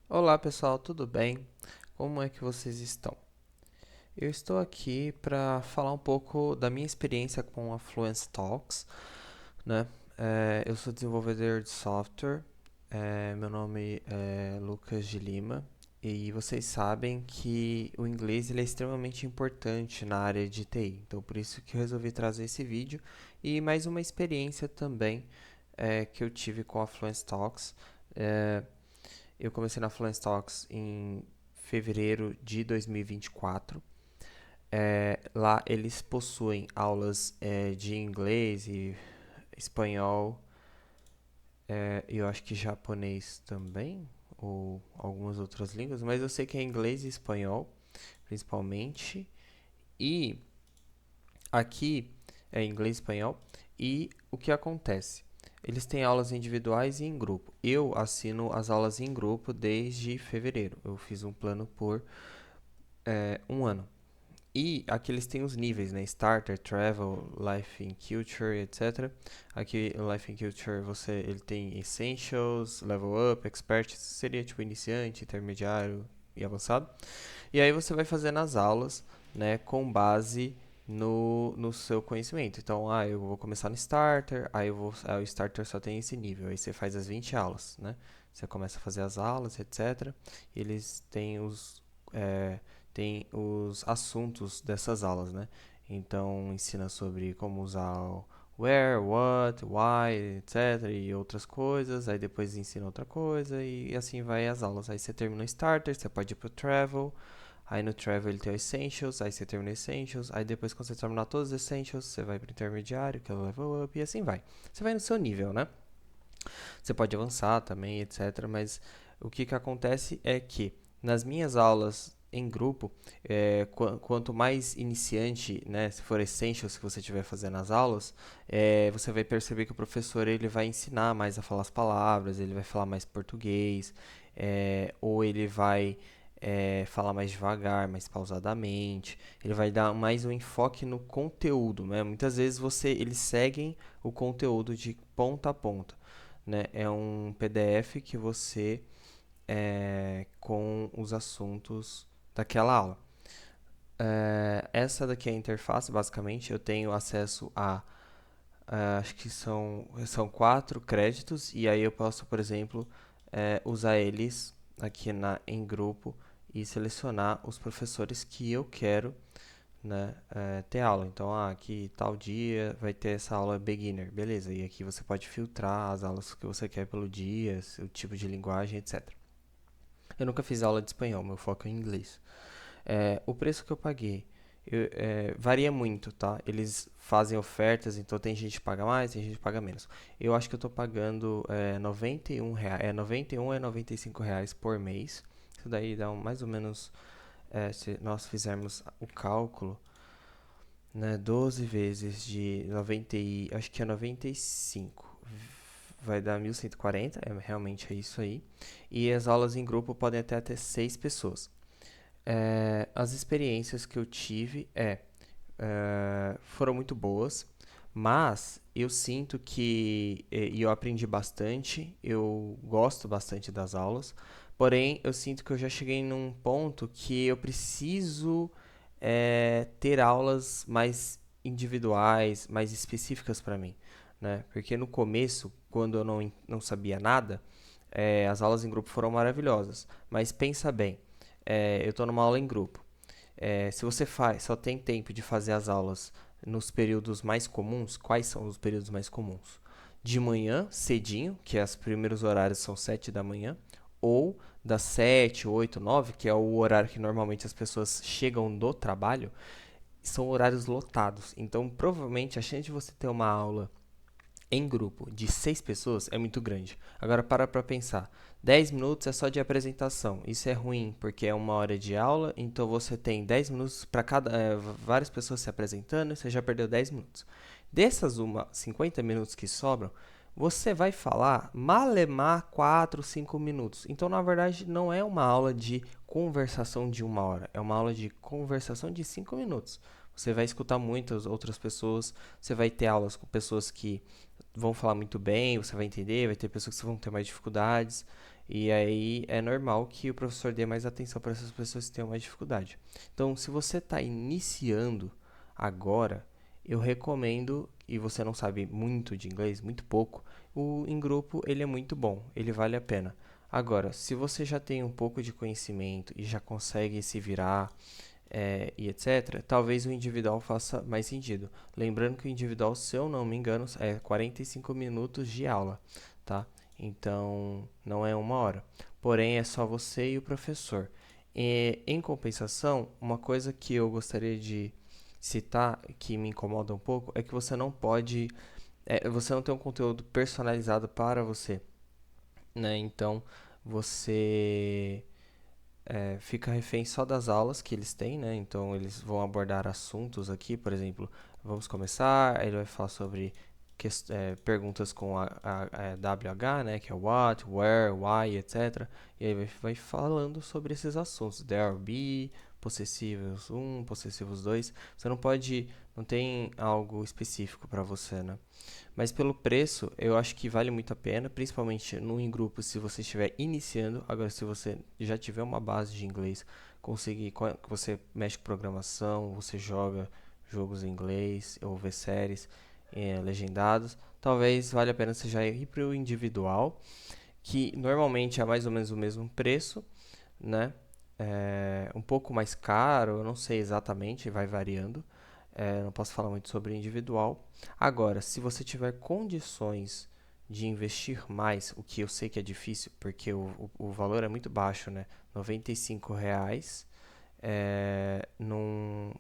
Olá pessoal, tudo bem? Como é que vocês estão? Eu estou aqui para falar um pouco da minha experiência com a Fluence Talks, né? Eu sou desenvolvedor de software, meu nome é Lucas de Lima e vocês sabem que o inglês ele é extremamente importante na área de TI, então por isso que eu resolvi trazer esse vídeo e mais uma experiência também que eu tive com a Fluence Talks. É, eu comecei na Fluence Talks em fevereiro de 2024. Lá eles possuem aulas de inglês e espanhol, e eu acho que japonês também, ou algumas outras línguas, mas eu sei que é inglês e espanhol, principalmente. E aqui é inglês e espanhol. E o que acontece? Eles têm aulas individuais e em grupo. Eu assino as aulas em grupo desde fevereiro. Eu fiz um plano por um ano. E aqui eles têm os níveis, né? Starter, Travel, Life in Culture, etc. Aqui no Life in Culture ele tem Essentials, Level Up, Expert, seria tipo iniciante, intermediário e avançado. E aí você vai fazendo as aulas, né, com base no seu conhecimento. Então, eu vou começar no Starter, o Starter só tem esse nível, aí você faz as 20 aulas, né? Você começa a fazer as aulas, etc. E eles é, têm os assuntos dessas aulas, né? Então, ensina sobre como usar o where, what, why, etc. E outras coisas. Aí depois ensina outra coisa e assim vai as aulas. Aí você termina o Starter, você pode ir pro Travel. Aí no Travel ele tem o Essentials, aí você termina o Essentials, aí depois quando você terminar todos os Essentials, você vai pro Intermediário, que é o Level Up, e assim vai. Você vai no seu nível, né? Você pode avançar também, etc. Mas o que acontece é que nas minhas aulas em grupo, quanto mais iniciante, né, se for Essentials que você estiver fazendo as aulas, você vai perceber que o professor ele vai ensinar mais a falar as palavras, ele vai falar mais português, ou ele vai falar mais devagar, mais pausadamente. Ele vai dar mais um enfoque no conteúdo, né? Muitas vezes eles seguem o conteúdo de ponta a ponta, né? É um PDF que você com os assuntos daquela aula. Essa daqui é a interface, basicamente. Eu tenho acesso acho que são 4 créditos, e aí eu posso, por exemplo, usar eles aqui em grupo e selecionar os professores que eu quero, né, ter aula. Então, aqui tal dia vai ter essa aula beginner, beleza. E aqui você pode filtrar as aulas que você quer pelo dia, o tipo de linguagem, etc. Eu nunca fiz aula de espanhol, meu foco é em inglês. O preço que eu paguei varia muito, tá? Eles fazem ofertas, então tem gente que paga mais, tem gente que paga menos. Eu acho que eu tô pagando R$ 91, 91 a R$ 95 por mês. Isso daí dá mais ou menos, se nós fizermos o cálculo, né, 12 vezes de 90 acho que é 95. Vai dar 1.140, realmente é isso aí. E as aulas em grupo podem até ter 6 pessoas. As experiências que eu tive foram muito boas, mas eu sinto que e eu aprendi bastante, eu gosto bastante das aulas, porém eu sinto que eu já cheguei num ponto que eu preciso ter aulas mais individuais, mais específicas para mim, né? Porque no começo, quando eu não sabia nada, as aulas em grupo foram maravilhosas, mas pensa bem, eu estou numa aula em grupo. Se você só tem tempo de fazer as aulas nos períodos mais comuns, quais são os períodos mais comuns? De manhã, cedinho, que os primeiros horários são 7 da manhã, ou das 7, 8, 9, que é o horário que normalmente as pessoas chegam do trabalho, são horários lotados. Então, provavelmente, a chance de você ter uma aula em grupo de 6 pessoas é muito grande. Agora para pensar. 10 minutos é só de apresentação. Isso é ruim porque é uma hora de aula, então você tem 10 minutos para várias pessoas se apresentando, e você já perdeu 10 minutos. Dessas 50 minutos que sobram, você vai falar malemar 4, 5 minutos. Então, na verdade, não é uma aula de conversação de 1 hora, é uma aula de conversação de 5 minutos. Você vai escutar muitas outras pessoas, você vai ter aulas com pessoas que vão falar muito bem, você vai entender, vai ter pessoas que vão ter mais dificuldades. E aí é normal que o professor dê mais atenção para essas pessoas que tenham mais dificuldade. Então, se você está iniciando agora, eu recomendo, e você não sabe muito de inglês, muito pouco, o em grupo ele é muito bom, ele vale a pena. Agora, se você já tem um pouco de conhecimento e já consegue se virar e etc., talvez o individual faça mais sentido. Lembrando que o individual, se eu não me engano, é 45 minutos de aula, tá? Então, não é uma hora. Porém, é só você e o professor. E, em compensação, uma coisa que eu gostaria de citar, que me incomoda um pouco, é que você não pode, você não tem um conteúdo personalizado para você, né? Então, você fica refém só das aulas que eles têm, né? Então eles vão abordar assuntos aqui, por exemplo, vamos começar, ele vai falar sobre perguntas com a WH, né? Que é what, where, why, etc. E aí vai falando sobre esses assuntos, there, be, possessivos um, possessivos 2. Você não pode, não tem algo específico para você, né? Mas pelo preço, eu acho que vale muito a pena, principalmente no em grupo se você estiver iniciando. Agora, se você já tiver uma base de inglês, conseguir, você mexe com programação, você joga jogos em inglês ou vê séries legendados, talvez valha a pena você já ir para o individual, que normalmente é mais ou menos o mesmo preço, né? Um pouco mais caro, eu não sei exatamente, vai variando. Não posso falar muito sobre individual. Agora, se você tiver condições de investir mais, o que eu sei que é difícil, porque o valor é muito baixo, né? R$ 95 num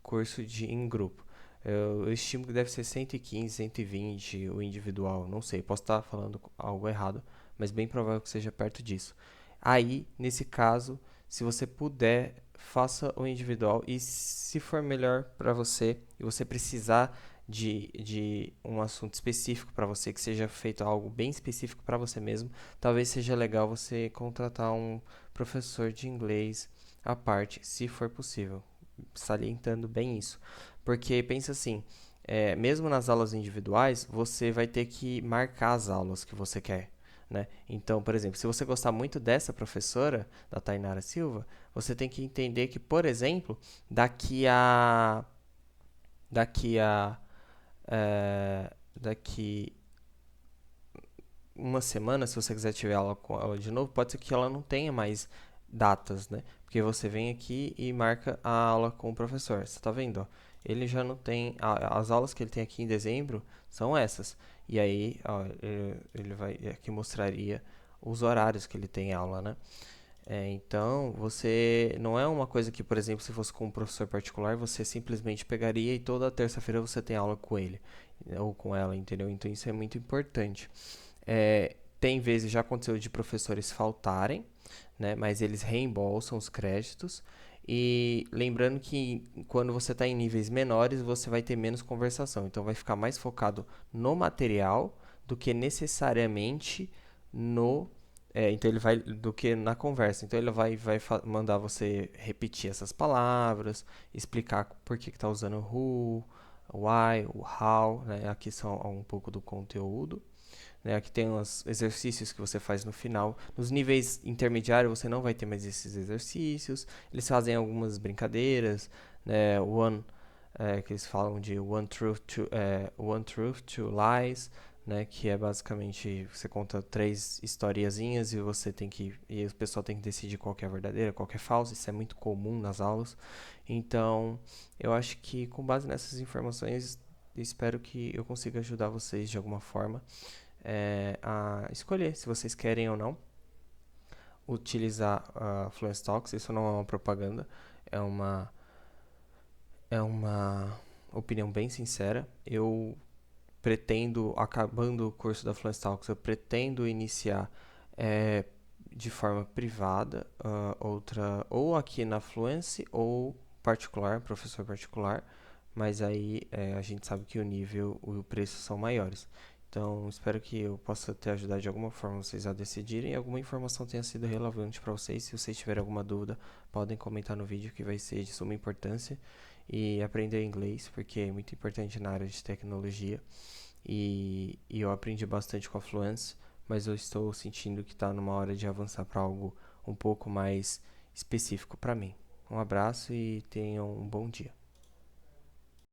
curso em grupo. Eu estimo que deve ser 115, 120 o individual, não sei, posso estar falando algo errado, mas bem provável que seja perto disso. Aí, nesse caso, se você puder, faça o individual e se for melhor para você e você precisar de um assunto específico para você, que seja feito algo bem específico para você mesmo, talvez seja legal você contratar um professor de inglês à parte, se for possível, salientando bem isso. Porque pensa assim, mesmo nas aulas individuais, você vai ter que marcar as aulas que você quer, né? Então, por exemplo, se você gostar muito dessa professora, da Tainara Silva, você tem que entender que, por exemplo, daqui a daqui uma semana, se você quiser tiver aula com ela de novo, pode ser que ela não tenha mais datas, né? Porque você vem aqui e marca a aula com o professor. Você tá vendo, ó? Ele já não tem as aulas que ele tem aqui em dezembro são essas. E aí, ó, ele vai aqui mostraria os horários que ele tem aula, né? Então, você não é uma coisa que, por exemplo, se fosse com um professor particular, você simplesmente pegaria e toda terça-feira você tem aula com ele ou com ela, entendeu? Então, isso é muito importante. Tem vezes, já aconteceu de professores faltarem, né, mas eles reembolsam os créditos. E lembrando que quando você está em níveis menores, você vai ter menos conversação. Então, vai ficar mais focado no material do que necessariamente no então ele vai do que na conversa. Então ele vai mandar você repetir essas palavras, explicar por que está usando o who, o why, o how, né? Aqui são um pouco do conteúdo. Né? Aqui tem os exercícios que você faz no final. Nos níveis intermediários você não vai ter mais esses exercícios. Eles fazem algumas brincadeiras, né? Que eles falam de one truth, two lies, né? Que é basicamente você conta três historiazinhas e e o pessoal tem que decidir qual que é verdadeira, qual que é falsa. Isso é muito comum nas aulas. Então, eu acho que com base nessas informações, espero que eu consiga ajudar vocês de alguma forma a escolher se vocês querem ou não utilizar a Fluence Talks. Isso não é uma propaganda, é uma, é uma opinião bem sincera. Eu pretendo, acabando o curso da Fluence Talks, eu pretendo iniciar de forma privada, outra, ou aqui na Fluence, ou particular, professor particular, mas aí a gente sabe que o nível e o preço são maiores. Então, espero que eu possa te ajudar de alguma forma vocês a decidirem e alguma informação tenha sido relevante para vocês. Se vocês tiverem alguma dúvida, podem comentar no vídeo que vai ser de suma importância. E aprender inglês, porque é muito importante na área de tecnologia. E eu aprendi bastante com a Fluence, mas eu estou sentindo que está numa hora de avançar para algo um pouco mais específico para mim. Um abraço e tenham um bom dia.